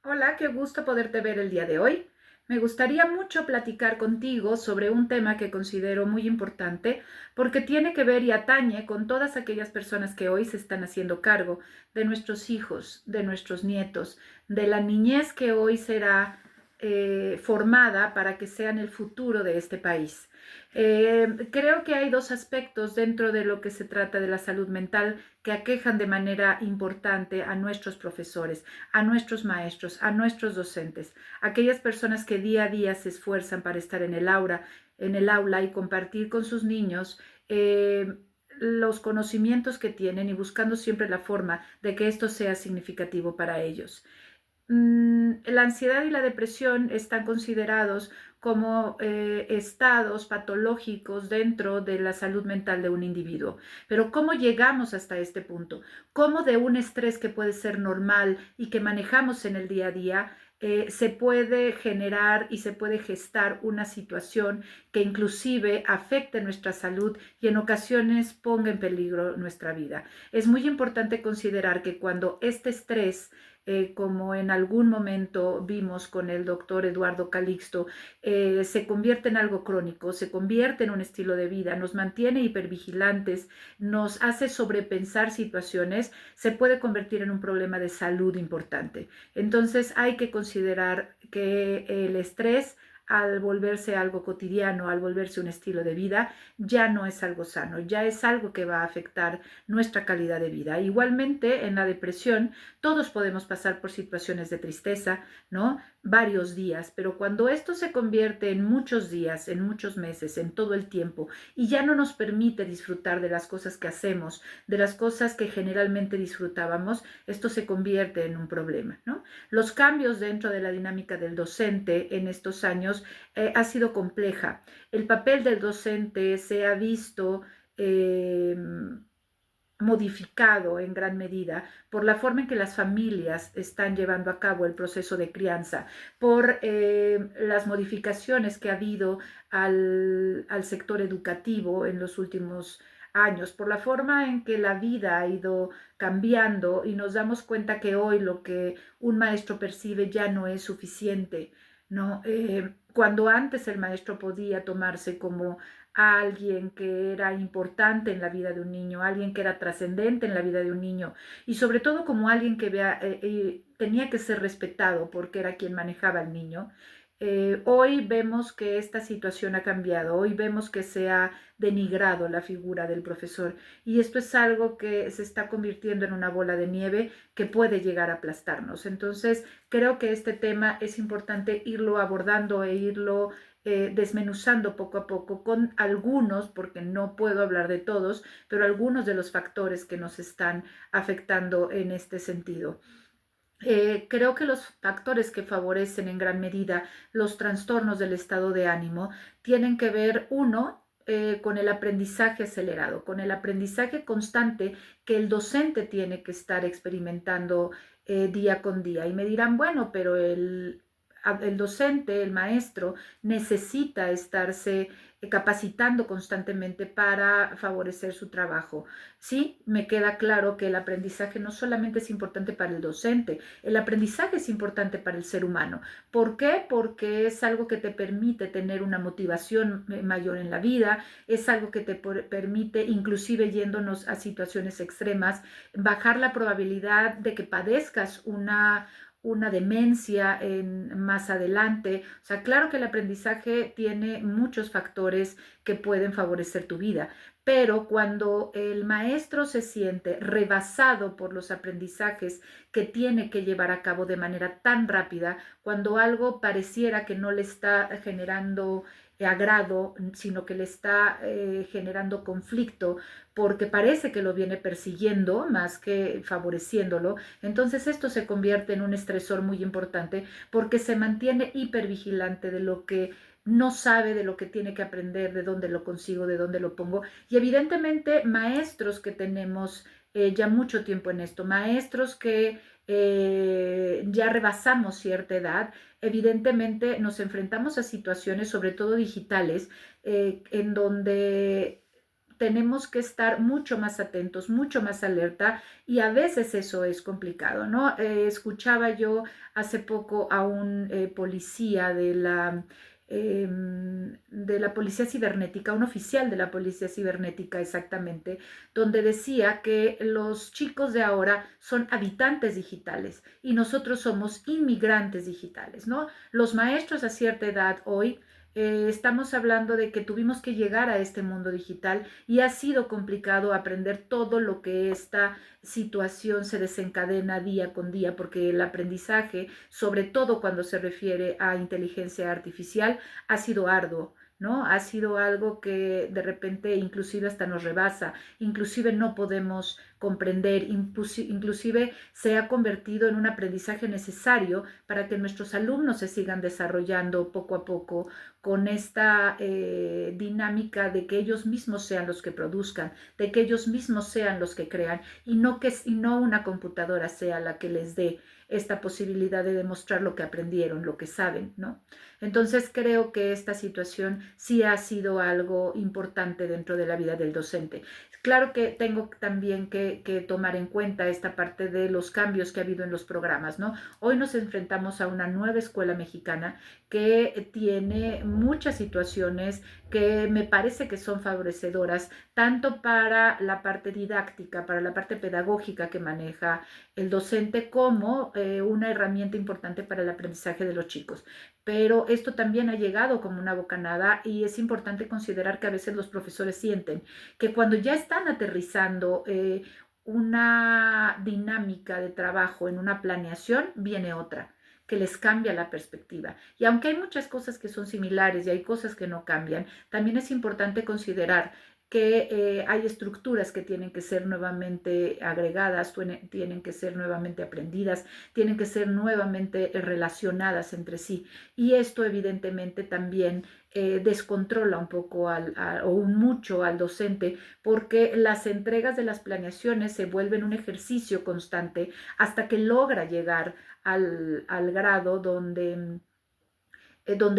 Hola, qué gusto poderte ver el día de hoy. Me gustaría mucho platicar contigo sobre un tema que considero muy importante porque tiene que ver y atañe con todas aquellas personas que hoy se están haciendo cargo de nuestros hijos, de nuestros nietos, de la niñez que hoy será formada para que sean el futuro de este país. Creo que hay dos aspectos dentro de lo que se trata de la salud mental que aquejan de manera importante a nuestros profesores, a nuestros maestros, a nuestros docentes, aquellas personas que día a día se esfuerzan para estar en el aula y compartir con sus niños los conocimientos que tienen y buscando siempre la forma de que esto sea significativo para ellos. La ansiedad y la depresión están considerados como estados patológicos dentro de la salud mental de un individuo. Pero ¿cómo llegamos hasta este punto? ¿Cómo de un estrés que puede ser normal y que manejamos en el día a día, se puede generar y se puede gestar una situación que inclusive afecte nuestra salud y en ocasiones ponga en peligro nuestra vida? Es muy importante considerar que cuando este estrés como en algún momento vimos con el doctor Eduardo Calixto, se convierte en algo crónico, se convierte en un estilo de vida, nos mantiene hipervigilantes, nos hace sobrepensar situaciones, se puede convertir en un problema de salud importante. Entonces hay que considerar que el estrés al volverse algo cotidiano, al volverse un estilo de vida, ya no es algo sano, ya es algo que va a afectar nuestra calidad de vida. Igualmente, en la depresión, todos podemos pasar por situaciones de tristeza, ¿no? Varios días, pero cuando esto se convierte en muchos días, en muchos meses, en todo el tiempo, y ya no nos permite disfrutar de las cosas que hacemos, de las cosas que generalmente disfrutábamos, esto se convierte en un problema, ¿no? Los cambios dentro de la dinámica del docente en estos años ha sido compleja. El papel del docente se ha visto eh, modificado en gran medida por la forma en que las familias están llevando a cabo el proceso de crianza, por las modificaciones que ha habido al sector educativo en los últimos años, por la forma en que la vida ha ido cambiando y nos damos cuenta que hoy lo que un maestro percibe ya no es suficiente, ¿no? Cuando antes el maestro podía tomarse como a alguien que era importante en la vida de un niño, alguien que era trascendente en la vida de un niño y sobre todo como alguien que tenía que ser respetado porque era quien manejaba al niño. Hoy vemos que esta situación ha cambiado, hoy vemos que se ha denigrado la figura del profesor y esto es algo que se está convirtiendo en una bola de nieve que puede llegar a aplastarnos. Entonces, creo que este tema es importante irlo abordando e irlo desmenuzando poco a poco con algunos, porque no puedo hablar de todos, pero algunos de los factores que nos están afectando en este sentido. Creo que los factores que favorecen en gran medida los trastornos del estado de ánimo tienen que ver, uno, con el aprendizaje acelerado, con el aprendizaje constante que el docente tiene que estar experimentando día con día. Y me dirán, bueno, pero el docente, el maestro, necesita estarse capacitando constantemente para favorecer su trabajo. Sí, me queda claro que el aprendizaje no solamente es importante para el docente, el aprendizaje es importante para el ser humano. ¿Por qué? Porque es algo que te permite tener una motivación mayor en la vida, es algo que te permite, inclusive yéndonos a situaciones extremas, bajar la probabilidad de que padezcas una demencia más adelante. O sea, claro que el aprendizaje tiene muchos factores que pueden favorecer tu vida, pero cuando el maestro se siente rebasado por los aprendizajes que tiene que llevar a cabo de manera tan rápida, cuando algo pareciera que no le está generando agrado, sino que le está generando conflicto, porque parece que lo viene persiguiendo más que favoreciéndolo, entonces esto se convierte en un estresor muy importante porque se mantiene hipervigilante de lo que no sabe, de lo que tiene que aprender, de dónde lo consigo, de dónde lo pongo. Y evidentemente maestros que tenemos ya mucho tiempo en esto, maestros que ya rebasamos cierta edad, evidentemente nos enfrentamos a situaciones, sobre todo digitales, en donde tenemos que estar mucho más atentos, mucho más alerta y a veces eso es complicado, ¿no? Escuchaba yo hace poco a un policía de la policía cibernética, un oficial de la policía cibernética exactamente, donde decía que los chicos de ahora son habitantes digitales y nosotros somos inmigrantes digitales, ¿no? Los maestros a cierta edad hoy estamos hablando de que tuvimos que llegar a este mundo digital y ha sido complicado aprender todo lo que esta situación se desencadena día con día, porque el aprendizaje, sobre todo cuando se refiere a inteligencia artificial, ha sido arduo. ¿No? Ha sido algo que de repente inclusive hasta nos rebasa, inclusive no podemos comprender, inclusive se ha convertido en un aprendizaje necesario para que nuestros alumnos se sigan desarrollando poco a poco con esta dinámica de que ellos mismos sean los que produzcan, de que ellos mismos sean los que crean y no una computadora sea la que les dé esta posibilidad de demostrar lo que aprendieron, lo que saben, ¿no? Entonces creo que esta situación sí ha sido algo importante dentro de la vida del docente. Claro que tengo también que tomar en cuenta esta parte de los cambios que ha habido en los programas, ¿no? Hoy nos enfrentamos a una nueva escuela mexicana que tiene muchas situaciones que me parece que son favorecedoras, tanto para la parte didáctica, para la parte pedagógica que maneja el docente, como una herramienta importante para el aprendizaje de los chicos. Pero esto también ha llegado como una bocanada y es importante considerar que a veces los profesores sienten que cuando ya están aterrizando una dinámica de trabajo en una planeación, viene otra que les cambia la perspectiva. Y aunque hay muchas cosas que son similares y hay cosas que no cambian, también es importante considerar que hay estructuras que tienen que ser nuevamente agregadas, tienen que ser nuevamente aprendidas, tienen que ser nuevamente relacionadas entre sí. Y esto evidentemente también descontrola un poco o mucho al docente, porque las entregas de las planeaciones se vuelven un ejercicio constante hasta que logra llegar al grado donde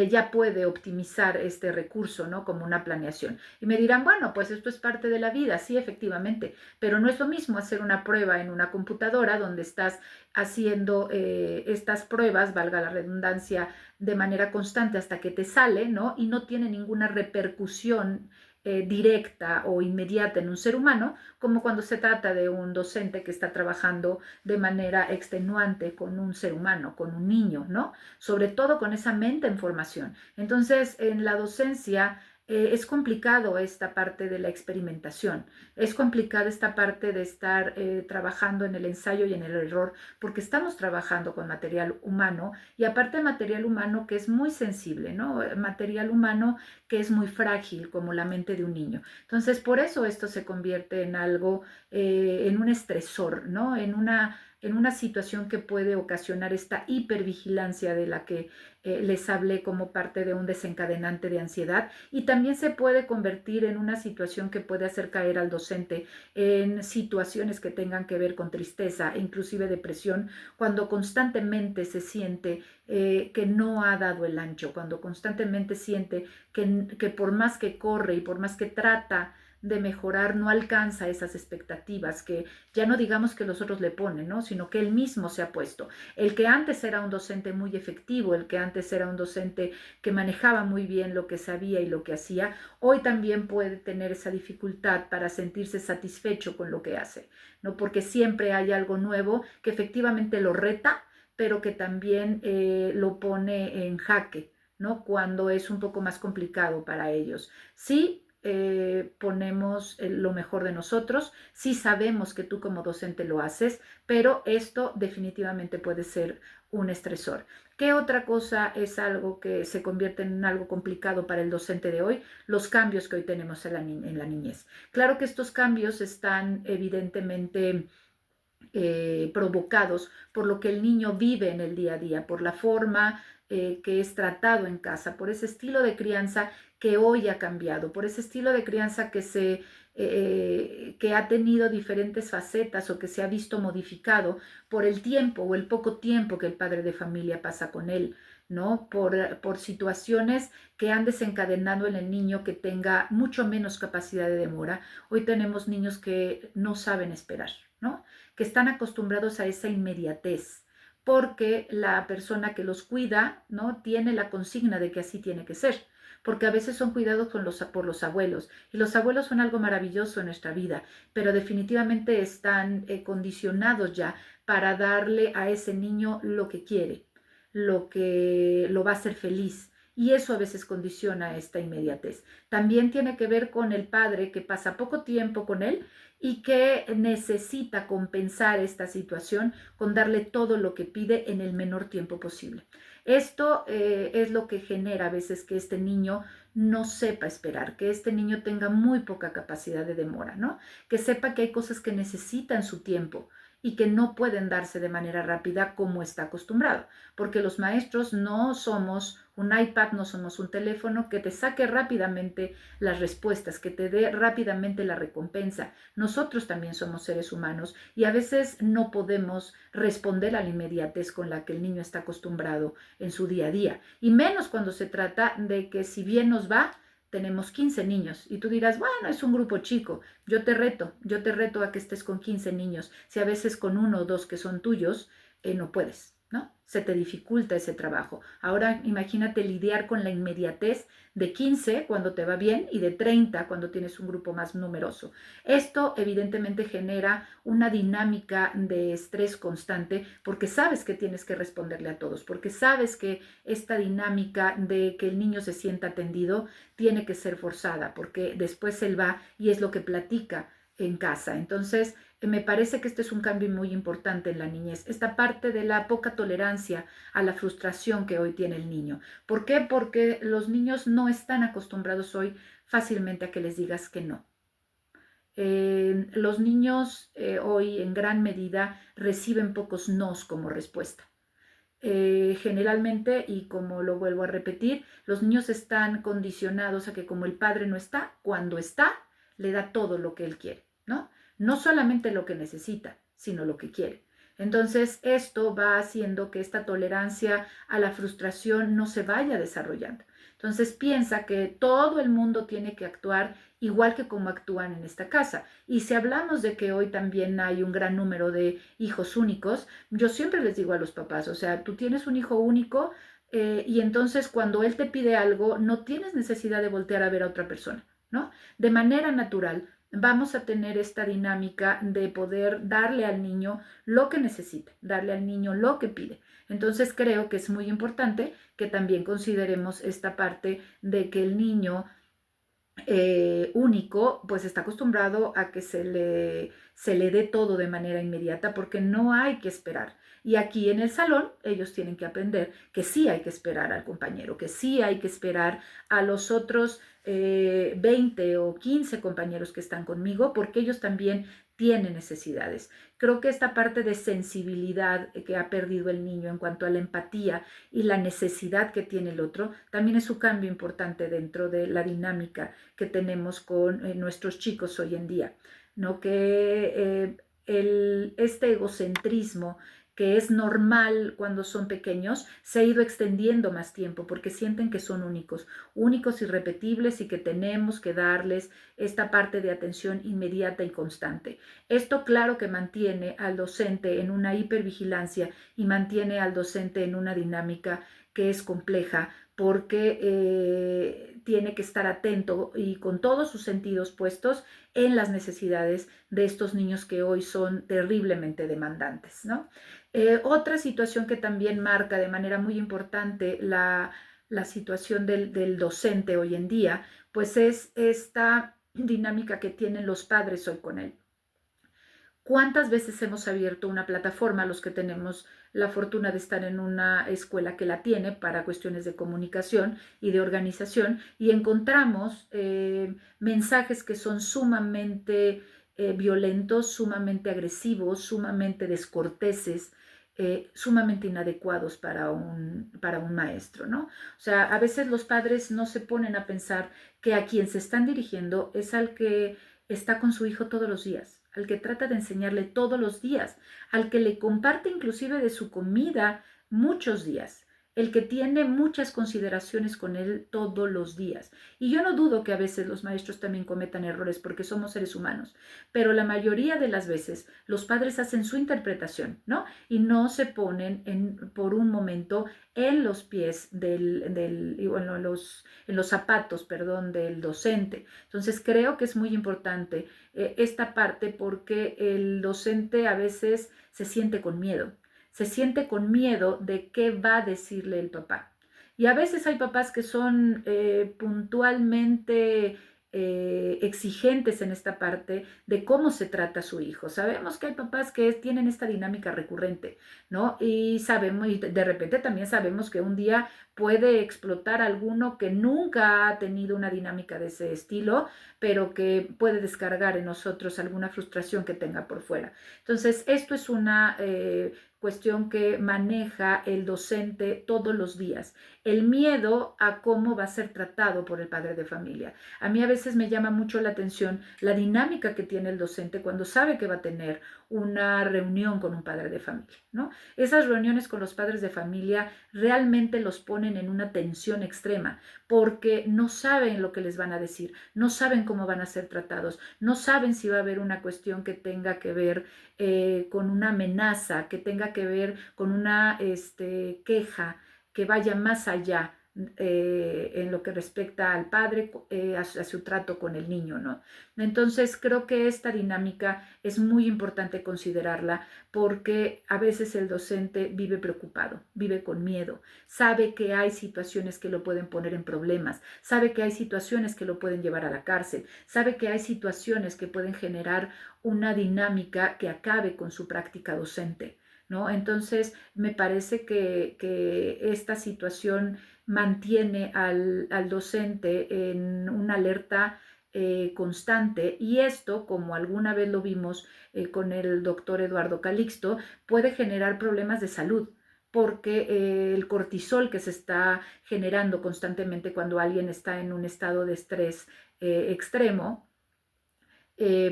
ya puede optimizar este recurso, ¿no? Como una planeación. Y me dirán, bueno, pues esto es parte de la vida, sí, efectivamente, pero no es lo mismo hacer una prueba en una computadora donde estás haciendo estas pruebas, valga la redundancia, de manera constante hasta que te sale, ¿no? Y no tiene ninguna repercusión directa o inmediata en un ser humano, como cuando se trata de un docente que está trabajando de manera extenuante con un ser humano, con un niño, ¿no? Sobre todo con esa mente en formación. Entonces, en la docencia es complicado esta parte de la experimentación, es complicada esta parte de estar trabajando en el ensayo y en el error, porque estamos trabajando con material humano y aparte material humano que es muy sensible, ¿no? Material humano que es muy frágil, como la mente de un niño. Entonces, por eso esto se convierte en algo, en un estresor, ¿no? En una situación que puede ocasionar esta hipervigilancia de la que les hablé como parte de un desencadenante de ansiedad y también se puede convertir en una situación que puede hacer caer al docente en situaciones que tengan que ver con tristeza e inclusive depresión cuando constantemente se siente que no ha dado el ancho, cuando constantemente siente que por más que corre y por más que trata de mejorar, no alcanza esas expectativas que ya no digamos que los otros le ponen, ¿no? Sino que él mismo se ha puesto. El que antes era un docente muy efectivo, el que antes era un docente que manejaba muy bien lo que sabía y lo que hacía, hoy también puede tener esa dificultad para sentirse satisfecho con lo que hace, ¿no? Porque siempre hay algo nuevo que efectivamente lo reta, pero que también lo pone en jaque, ¿no? Cuando es un poco más complicado para ellos. Sí, ponemos lo mejor de nosotros, sí sabemos que tú como docente lo haces, pero esto definitivamente puede ser un estresor. ¿Qué otra cosa es algo que se convierte en algo complicado para el docente de hoy? Los cambios que hoy tenemos en la niñez. Claro que estos cambios están evidentemente provocados por lo que el niño vive en el día a día, por la forma que es tratado en casa, por ese estilo de crianza que hoy ha cambiado, por ese estilo de crianza que ha tenido diferentes facetas o que se ha visto modificado por el tiempo o el poco tiempo que el padre de familia pasa con él. ¿no? Por situaciones que han desencadenado en el niño que tenga mucho menos capacidad de demora. Hoy tenemos niños que no saben esperar, ¿no? Que están acostumbrados a esa inmediatez, porque la persona que los cuida, ¿no? Tiene la consigna de que así tiene que ser, porque a veces son cuidados por los abuelos, y los abuelos son algo maravilloso en nuestra vida, pero definitivamente están condicionados ya para darle a ese niño lo que quiere, lo que lo va a hacer feliz. Y eso a veces condiciona esta inmediatez. También tiene que ver con el padre que pasa poco tiempo con él y que necesita compensar esta situación con darle todo lo que pide en el menor tiempo posible. Esto es lo que genera a veces que este niño no sepa esperar, que este niño tenga muy poca capacidad de demora, ¿no? Que sepa que hay cosas que necesitan su tiempo y que no pueden darse de manera rápida como está acostumbrado, porque los maestros no somos un iPad, no somos un teléfono que te saque rápidamente las respuestas, que te dé rápidamente la recompensa. Nosotros también somos seres humanos y a veces no podemos responder a la inmediatez con la que el niño está acostumbrado en su día a día, y menos cuando se trata de que si bien nos va, tenemos 15 niños y tú dirás, bueno, es un grupo chico. Yo te reto a que estés con 15 niños. Si a veces con uno o dos que son tuyos, no puedes, ¿no? Se te dificulta ese trabajo. Ahora imagínate lidiar con la inmediatez de 15 cuando te va bien y de 30 cuando tienes un grupo más numeroso. Esto evidentemente genera una dinámica de estrés constante porque sabes que tienes que responderle a todos, porque sabes que esta dinámica de que el niño se sienta atendido tiene que ser forzada, porque después él va y es lo que platica en casa. Entonces, me parece que este es un cambio muy importante en la niñez, esta parte de la poca tolerancia a la frustración que hoy tiene el niño. ¿Por qué? Porque los niños no están acostumbrados hoy fácilmente a que les digas que no. Los niños hoy en gran medida reciben pocos nos como respuesta. Generalmente, y como lo vuelvo a repetir, los niños están condicionados a que como el padre no está, cuando está, le da todo lo que él quiere, ¿no? No solamente lo que necesita, sino lo que quiere. Entonces, esto va haciendo que esta tolerancia a la frustración no se vaya desarrollando. Entonces, piensa que todo el mundo tiene que actuar igual que como actúan en esta casa. Y si hablamos de que hoy también hay un gran número de hijos únicos, yo siempre les digo a los papás, o sea, tú tienes un hijo único y entonces cuando él te pide algo, no tienes necesidad de voltear a ver a otra persona, ¿no? De manera natural, vamos a tener esta dinámica de poder darle al niño lo que necesita, darle al niño lo que pide. Entonces creo que es muy importante que también consideremos esta parte de que el niño único, pues está acostumbrado a que se le dé todo de manera inmediata porque no hay que esperar. Y aquí en el salón ellos tienen que aprender que sí hay que esperar al compañero, que sí hay que esperar a los otros 20 o 15 compañeros que están conmigo porque ellos también tienen necesidades. Creo que esta parte de sensibilidad que ha perdido el niño en cuanto a la empatía y la necesidad que tiene el otro, también es un cambio importante dentro de la dinámica que tenemos con nuestros chicos hoy en día, ¿no? Que este egocentrismo que es normal cuando son pequeños, se ha ido extendiendo más tiempo porque sienten que son únicos, únicos, irrepetibles y que tenemos que darles esta parte de atención inmediata y constante. Esto claro que mantiene al docente en una hipervigilancia y mantiene al docente en una dinámica que es compleja porque tiene que estar atento y con todos sus sentidos puestos en las necesidades de estos niños que hoy son terriblemente demandantes, ¿no? Otra situación que también marca de manera muy importante la situación del docente hoy en día, pues es esta dinámica que tienen los padres hoy con él. ¿Cuántas veces hemos abierto una plataforma, los que tenemos la fortuna de estar en una escuela que la tiene para cuestiones de comunicación y de organización y encontramos mensajes que son sumamente violentos, sumamente agresivos, sumamente descorteses, sumamente inadecuados para un maestro, ¿no? O sea, a veces los padres no se ponen a pensar que a quien se están dirigiendo es al que está con su hijo todos los días, al que trata de enseñarle todos los días, al que le comparte inclusive de su comida muchos días. el que tiene muchas consideraciones con él todos los días. Y yo no dudo que a veces los maestros también cometan errores porque somos seres humanos, pero la mayoría de las veces los padres hacen su interpretación, ¿no? Y no se ponen por un momento en los pies en los zapatos, perdón, del docente. Entonces creo que es muy importante esta parte porque el docente a veces se siente con miedo de qué va a decirle el papá. Y a veces hay papás que son puntualmente exigentes en esta parte de cómo se trata a su hijo. Sabemos que hay papás que tienen esta dinámica recurrente, ¿no? Y sabemos, y de repente también sabemos que un día puede explotar alguno que nunca ha tenido una dinámica de ese estilo, pero que puede descargar en nosotros alguna frustración que tenga por fuera. Entonces, esto es una cuestión que maneja el docente todos los días. El miedo a cómo va a ser tratado por el padre de familia. A mí a veces me llama mucho la atención la dinámica que tiene el docente cuando sabe que va a tener una reunión con un padre de familia, ¿no? Esas reuniones con los padres de familia realmente los ponen en una tensión extrema porque no saben lo que les van a decir, no saben cómo van a ser tratados, no saben si va a haber una cuestión que tenga que ver con una amenaza, que tenga que ver con una queja que vaya más allá en lo que respecta al padre, a su trato con el niño, ¿no? Entonces creo que esta dinámica es muy importante considerarla porque a veces el docente vive preocupado, vive con miedo, sabe que hay situaciones que lo pueden poner en problemas, sabe que hay situaciones que lo pueden llevar a la cárcel, sabe que hay situaciones que pueden generar una dinámica que acabe con su práctica docente, ¿no? Entonces, me parece que esta situación mantiene al docente en una alerta constante y esto, como alguna vez lo vimos con el doctor Eduardo Calixto, puede generar problemas de salud porque el cortisol que se está generando constantemente cuando alguien está en un estado de estrés extremo,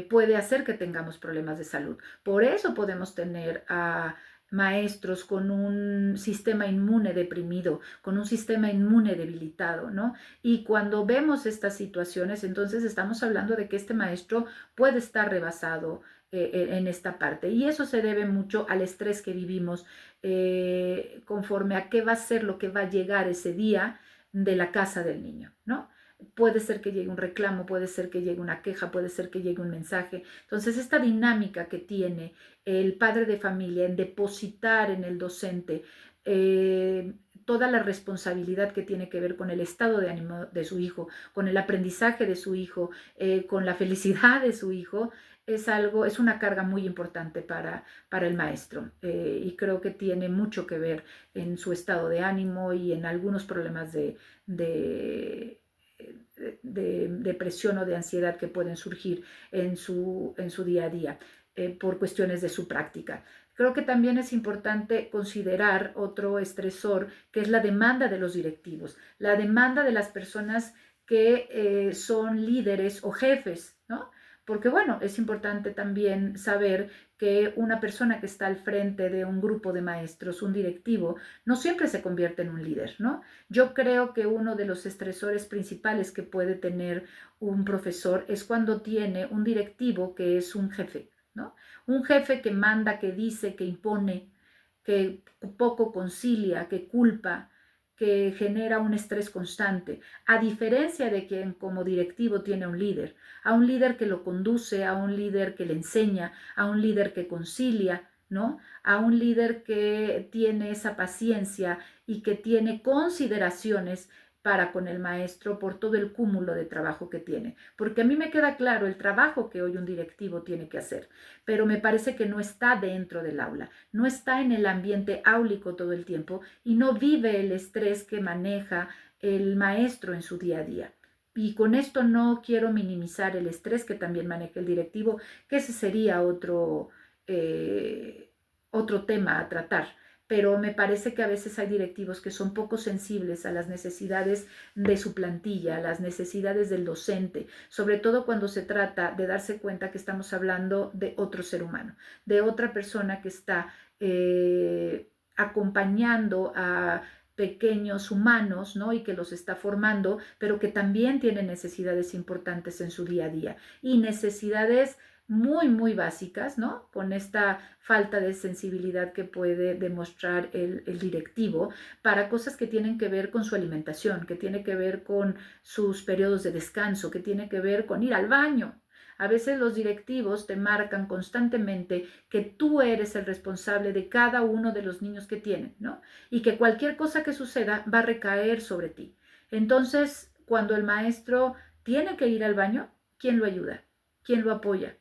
puede hacer que tengamos problemas de salud. Por eso podemos tener a maestros con un sistema inmune deprimido, con un sistema inmune debilitado, ¿no? Y cuando vemos estas situaciones, entonces estamos hablando de que este maestro puede estar rebasado en esta parte. Y eso se debe mucho al estrés que vivimos conforme a qué va a ser lo que va a llegar ese día de la casa del niño, ¿no? Puede ser que llegue un reclamo, puede ser que llegue una queja, puede ser que llegue un mensaje. Entonces, esta dinámica que tiene el padre de familia en depositar en el docente toda la responsabilidad que tiene que ver con el estado de ánimo de su hijo, con el aprendizaje de su hijo, con la felicidad de su hijo, es una carga muy importante para el maestro y creo que tiene mucho que ver en su estado de ánimo y en algunos problemas de depresión o de ansiedad que pueden surgir en su día a día por cuestiones de su práctica. Creo que también es importante considerar otro estresor que es la demanda de los directivos, la demanda de las personas que son líderes o jefes, ¿no? Porque bueno, es importante también saber que una persona que está al frente de un grupo de maestros, un directivo, no siempre se convierte en un líder, ¿no? Yo creo que uno de los estresores principales que puede tener un profesor es cuando tiene un directivo que es un jefe, ¿no? Un jefe que manda, que dice, que impone, que poco concilia, que culpa, que genera un estrés constante, a diferencia de quien como directivo tiene a un líder que lo conduce, a un líder que le enseña, a un líder que concilia, ¿no? A un líder que tiene esa paciencia y que tiene consideraciones para con el maestro por todo el cúmulo de trabajo que tiene. Porque a mí me queda claro el trabajo que hoy un directivo tiene que hacer, pero me parece que no está dentro del aula, no está en el ambiente áulico todo el tiempo y no vive el estrés que maneja el maestro en su día a día. Y con esto no quiero minimizar el estrés que también maneja el directivo, que ese sería otro tema a tratar, pero me parece que a veces hay directivos que son poco sensibles a las necesidades de su plantilla, a las necesidades del docente, sobre todo cuando se trata de darse cuenta que estamos hablando de otro ser humano, de otra persona que está acompañando a pequeños humanos, ¿no? Y que los está formando, pero que también tienen necesidades importantes en su día a día y necesidades muy, muy básicas, ¿no? Con esta falta de sensibilidad que puede demostrar el directivo para cosas que tienen que ver con su alimentación, que tiene que ver con sus periodos de descanso, que tiene que ver con ir al baño. A veces los directivos te marcan constantemente que tú eres el responsable de cada uno de los niños que tienen, ¿no? Y que cualquier cosa que suceda va a recaer sobre ti. Entonces, cuando el maestro tiene que ir al baño, ¿quién lo ayuda? ¿Quién lo apoya?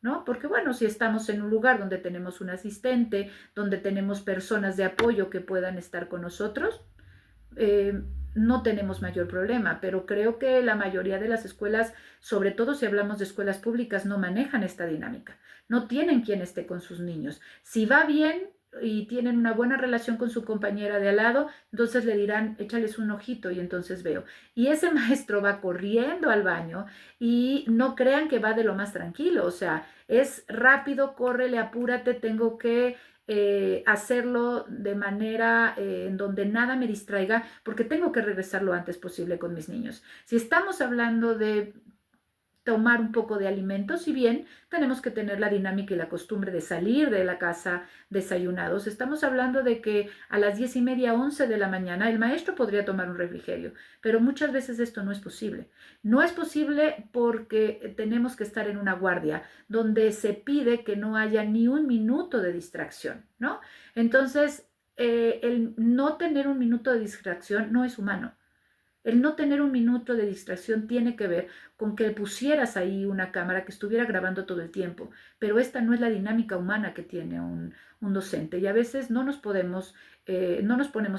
¿No? Porque bueno, si estamos en un lugar donde tenemos un asistente, donde tenemos personas de apoyo que puedan estar con nosotros, no tenemos mayor problema, pero creo que la mayoría de las escuelas, sobre todo si hablamos de escuelas públicas, no manejan esta dinámica, no tienen quien esté con sus niños. Si va bien y tienen una buena relación con su compañera de al lado, entonces le dirán, échales un ojito y entonces veo. Y ese maestro va corriendo al baño y no crean que va de lo más tranquilo, o sea, es rápido, córrele, apúrate, tengo que hacerlo de manera en donde nada me distraiga, porque tengo que regresar lo antes posible con mis niños. Si estamos hablando de tomar un poco de alimento, si bien tenemos que tener la dinámica y la costumbre de salir de la casa desayunados. Estamos hablando de que a las 10:30, 11 de la mañana el maestro podría tomar un refrigerio, pero muchas veces esto no es posible. No es posible porque tenemos que estar en una guardia donde se pide que no haya ni un minuto de distracción, ¿no? Entonces, el no tener un minuto de distracción no es humano. El no tener un minuto de distracción tiene que ver con que pusieras ahí una cámara que estuviera grabando todo el tiempo, pero esta no es la dinámica humana que tiene un docente y a veces no nos ponemos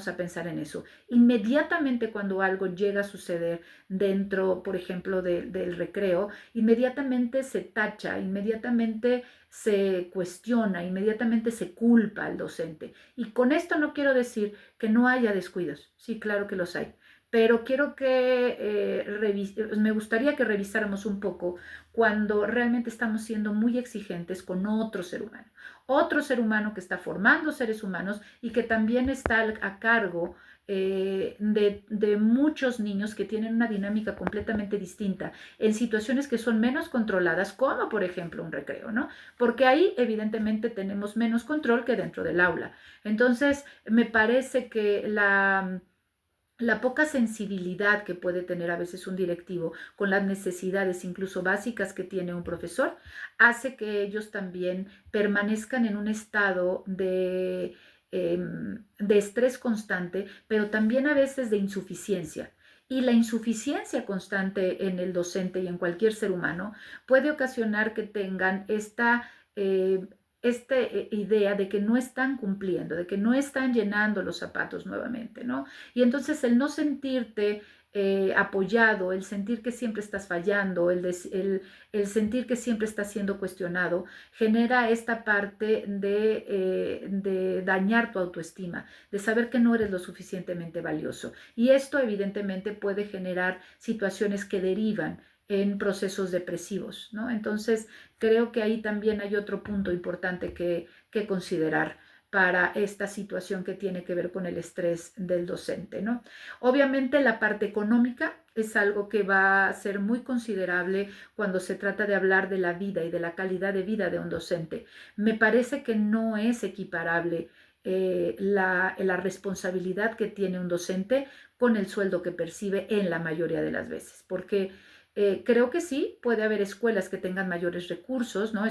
a pensar en eso. Inmediatamente cuando algo llega a suceder dentro, por ejemplo, del recreo, inmediatamente se tacha, inmediatamente se cuestiona, inmediatamente se culpa al docente. Y con esto no quiero decir que no haya descuidos, sí, claro que los hay, pero quiero que me gustaría que revisáramos un poco cuando realmente estamos siendo muy exigentes con otro ser humano que está formando seres humanos y que también está a cargo de muchos niños que tienen una dinámica completamente distinta en situaciones que son menos controladas, como por ejemplo un recreo, ¿no? Porque ahí evidentemente tenemos menos control que dentro del aula. Entonces, me parece que la poca sensibilidad que puede tener a veces un directivo con las necesidades incluso básicas que tiene un profesor, hace que ellos también permanezcan en un estado de estrés constante, pero también a veces de insuficiencia. Y la insuficiencia constante en el docente y en cualquier ser humano puede ocasionar que tengan esta idea de que no están cumpliendo, de que no están llenando los zapatos nuevamente, ¿no? Y entonces el no sentirte apoyado, el sentir que siempre estás fallando, el sentir que siempre estás siendo cuestionado, genera esta parte de dañar tu autoestima, de saber que no eres lo suficientemente valioso. Y esto evidentemente puede generar situaciones que derivan en procesos depresivos, ¿no? Entonces, creo que ahí también hay otro punto importante que considerar para esta situación que tiene que ver con el estrés del docente, ¿no? Obviamente la parte económica es algo que va a ser muy considerable cuando se trata de hablar de la vida y de la calidad de vida de un docente. Me parece que no es equiparable la responsabilidad que tiene un docente con el sueldo que percibe en la mayoría de las veces, porque creo que sí, puede haber escuelas que tengan mayores recursos, ¿no?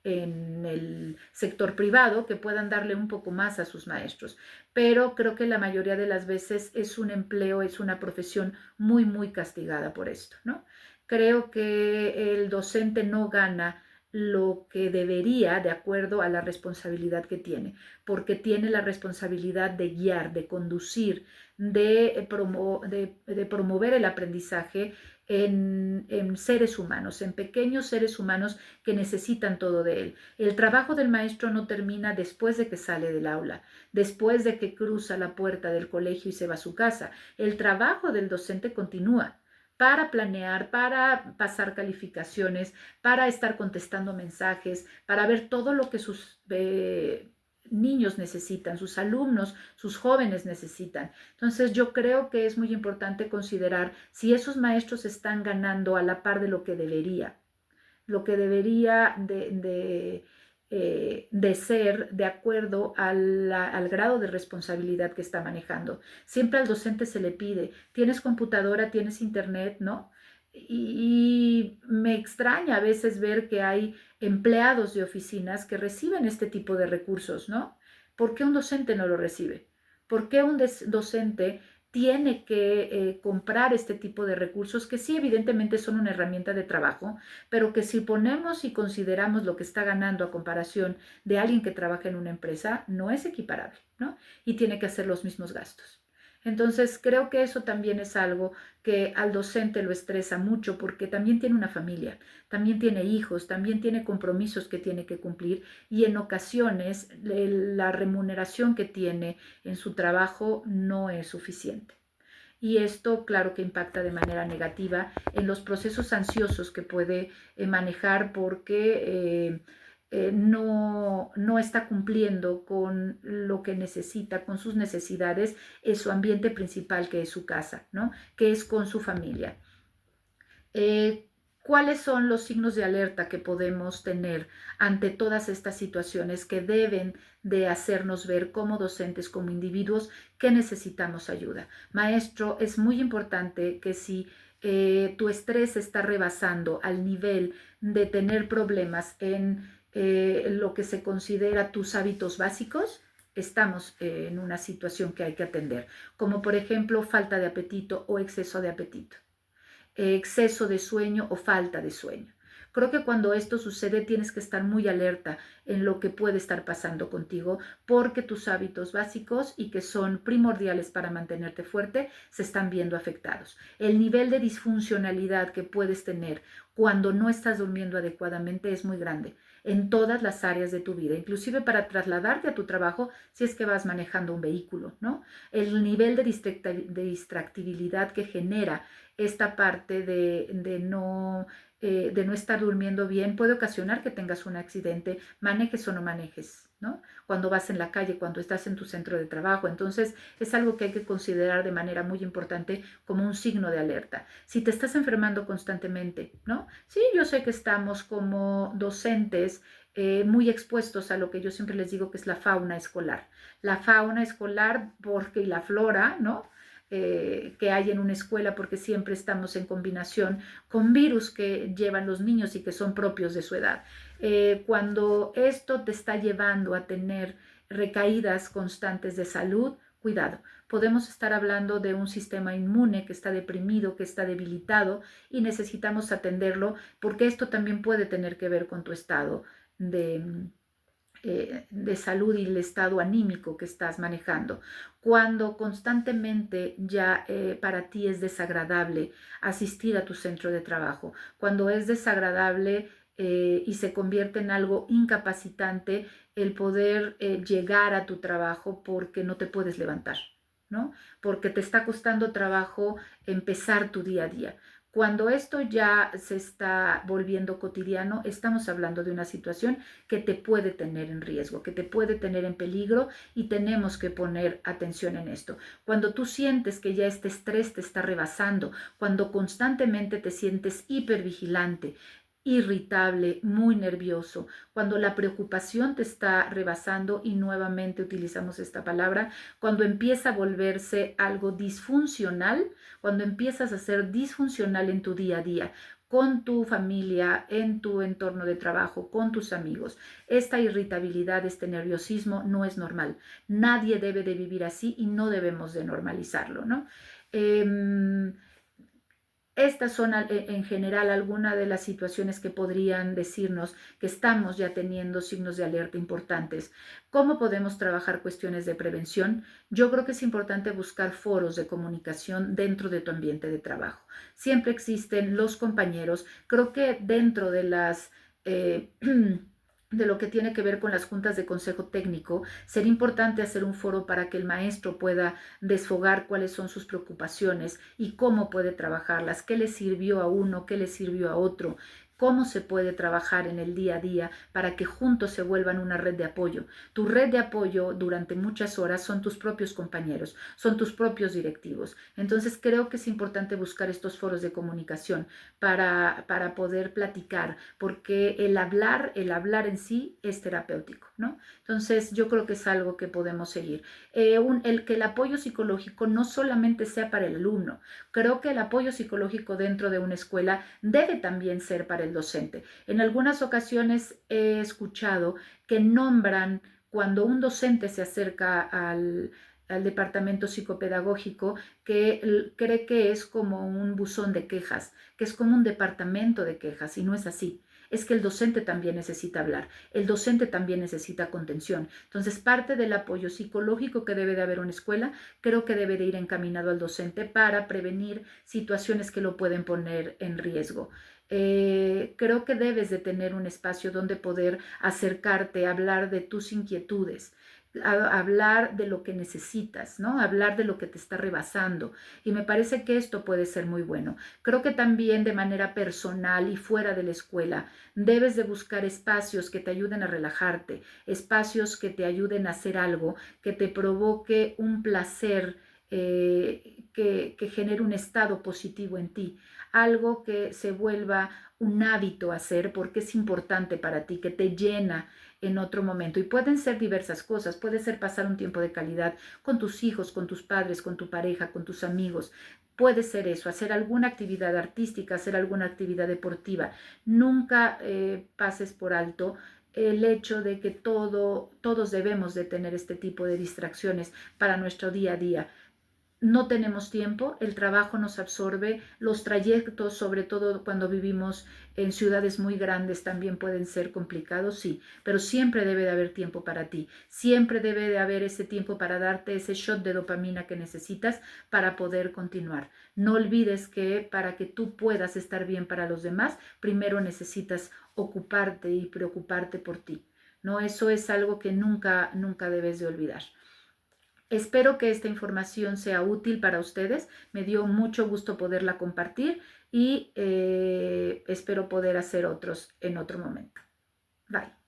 En el sector privado que puedan darle un poco más a sus maestros, pero creo que la mayoría de las veces es un empleo, es una profesión muy, muy castigada por esto, ¿no? Creo que el docente no gana lo que debería de acuerdo a la responsabilidad que tiene, porque tiene la responsabilidad de guiar, de conducir, de promover el aprendizaje en seres humanos, en pequeños seres humanos que necesitan todo de él. El trabajo del maestro no termina después de que sale del aula, después de que cruza la puerta del colegio y se va a su casa. El trabajo del docente continúa para planear, para pasar calificaciones, para estar contestando mensajes, para ver todo lo que sus niños necesitan, sus alumnos, sus jóvenes necesitan. Entonces yo creo que es muy importante considerar si esos maestros están ganando a la par de lo que debería de ser de acuerdo al grado de responsabilidad que está manejando. Siempre al docente se le pide, tienes computadora, tienes internet, ¿no? Y me extraña a veces ver que hay empleados de oficinas que reciben este tipo de recursos, ¿no? ¿Por qué un docente no lo recibe? ¿Por qué un docente tiene que comprar este tipo de recursos que sí evidentemente son una herramienta de trabajo, pero que si ponemos y consideramos lo que está ganando a comparación de alguien que trabaja en una empresa, no es equiparable, ¿no? Y tiene que hacer los mismos gastos. Entonces, creo que eso también es algo que al docente lo estresa mucho porque también tiene una familia, también tiene hijos, también tiene compromisos que tiene que cumplir y en ocasiones la remuneración que tiene en su trabajo no es suficiente. Y esto, claro que impacta de manera negativa en los procesos ansiosos que puede manejar porque no está cumpliendo con lo que necesita, con sus necesidades, en su ambiente principal, que es su casa, ¿no? Que es con su familia. Eh, ¿Cuáles son los signos de alerta que podemos tener ante todas estas situaciones que deben de hacernos ver como docentes, como individuos, que necesitamos ayuda? Maestro, es muy importante que si tu estrés está rebasando al nivel de tener problemas en lo que se considera tus hábitos básicos, estamos en una situación que hay que atender, como por ejemplo falta de apetito o exceso de apetito, exceso de sueño o falta de sueño. Creo que cuando esto sucede tienes que estar muy alerta en lo que puede estar pasando contigo porque tus hábitos básicos y que son primordiales para mantenerte fuerte se están viendo afectados. El nivel de disfuncionalidad que puedes tener cuando no estás durmiendo adecuadamente es muy grande en todas las áreas de tu vida, inclusive para trasladarte a tu trabajo si es que vas manejando un vehículo, ¿no? El nivel de distractibilidad que genera esta parte de no estar durmiendo bien puede ocasionar que tengas un accidente, manejes o no manejes, ¿no? Cuando vas en la calle, cuando estás en tu centro de trabajo. Entonces, es algo que hay que considerar de manera muy importante como un signo de alerta. Si te estás enfermando constantemente, ¿no? Sí, yo sé que estamos como docentes muy expuestos a lo que yo siempre les digo que es la fauna escolar. La fauna escolar porque la flora, ¿no? Que hay en una escuela porque siempre estamos en combinación con virus que llevan los niños y que son propios de su edad. Cuando esto te está llevando a tener recaídas constantes de salud, cuidado. Podemos estar hablando de un sistema inmune que está deprimido, que está debilitado y necesitamos atenderlo porque esto también puede tener que ver con tu estado de salud y el estado anímico que estás manejando. Cuando constantemente ya para ti es desagradable asistir a tu centro de trabajo, cuando es desagradable y se convierte en algo incapacitante el poder llegar a tu trabajo porque no te puedes levantar, ¿no? Porque te está costando trabajo empezar tu día a día. Cuando esto ya se está volviendo cotidiano, estamos hablando de una situación que te puede tener en riesgo, que te puede tener en peligro y tenemos que poner atención en esto. Cuando tú sientes que ya este estrés te está rebasando, cuando constantemente te sientes hipervigilante, irritable, muy nervioso, cuando la preocupación te está rebasando y nuevamente utilizamos esta palabra, cuando empieza a volverse algo disfuncional, cuando empiezas a ser disfuncional en tu día a día, con tu familia, en tu entorno de trabajo, con tus amigos. Esta irritabilidad, este nerviosismo no es normal. Nadie debe de vivir así y no debemos de normalizarlo, ¿no? Estas son en general algunas de las situaciones que podrían decirnos que estamos ya teniendo signos de alerta importantes. ¿Cómo podemos trabajar cuestiones de prevención? Yo creo que es importante buscar foros de comunicación dentro de tu ambiente de trabajo. Siempre existen los compañeros. Creo que dentro de las de lo que tiene que ver con las juntas de consejo técnico, sería importante hacer un foro para que el maestro pueda desfogar cuáles son sus preocupaciones y cómo puede trabajarlas, qué le sirvió a uno, qué le sirvió a otro, cómo se puede trabajar en el día a día para que juntos se vuelvan una red de apoyo. Tu red de apoyo durante muchas horas son tus propios compañeros, son tus propios directivos. Entonces creo que es importante buscar estos foros de comunicación para poder platicar, porque el hablar en sí es terapéutico, ¿no? Entonces yo creo que es algo que podemos seguir. Que el apoyo psicológico no solamente sea para el alumno, creo que el apoyo psicológico dentro de una escuela debe también ser para el docente. En algunas ocasiones he escuchado que nombran cuando un docente se acerca al departamento psicopedagógico, que cree que es como un buzón de quejas, que es como un departamento de quejas, y no es así. Es que el docente también necesita hablar, el docente también necesita contención. Entonces, parte del apoyo psicológico que debe de haber una escuela, creo que debe de ir encaminado al docente para prevenir situaciones que lo pueden poner en riesgo. Creo que debes de tener un espacio donde poder acercarte, hablar de tus inquietudes, hablar de lo que necesitas, ¿no? Hablar de lo que te está rebasando. Y me parece que esto puede ser muy bueno. Creo que también de manera personal y fuera de la escuela debes de buscar espacios que te ayuden a relajarte, espacios que te ayuden a hacer algo, que te provoque un placer, que genere un estado positivo en ti, algo que se vuelva un hábito hacer porque es importante para ti, que te llena en otro momento. Y pueden ser diversas cosas, puede ser pasar un tiempo de calidad con tus hijos, con tus padres, con tu pareja, con tus amigos. Puede ser eso, hacer alguna actividad artística, hacer alguna actividad deportiva. Nunca pases por alto el hecho de que todos debemos de tener este tipo de distracciones para nuestro día a día. No tenemos tiempo, el trabajo nos absorbe, los trayectos, sobre todo cuando vivimos en ciudades muy grandes, también pueden ser complicados, sí, pero siempre debe de haber tiempo para ti, siempre debe de haber ese tiempo para darte ese shot de dopamina que necesitas para poder continuar. No olvides que para que tú puedas estar bien para los demás, primero necesitas ocuparte y preocuparte por ti, ¿no? Eso es algo que nunca debes de olvidar. Espero que esta información sea útil para ustedes. Me dio mucho gusto poderla compartir y espero poder hacer otros en otro momento. Bye.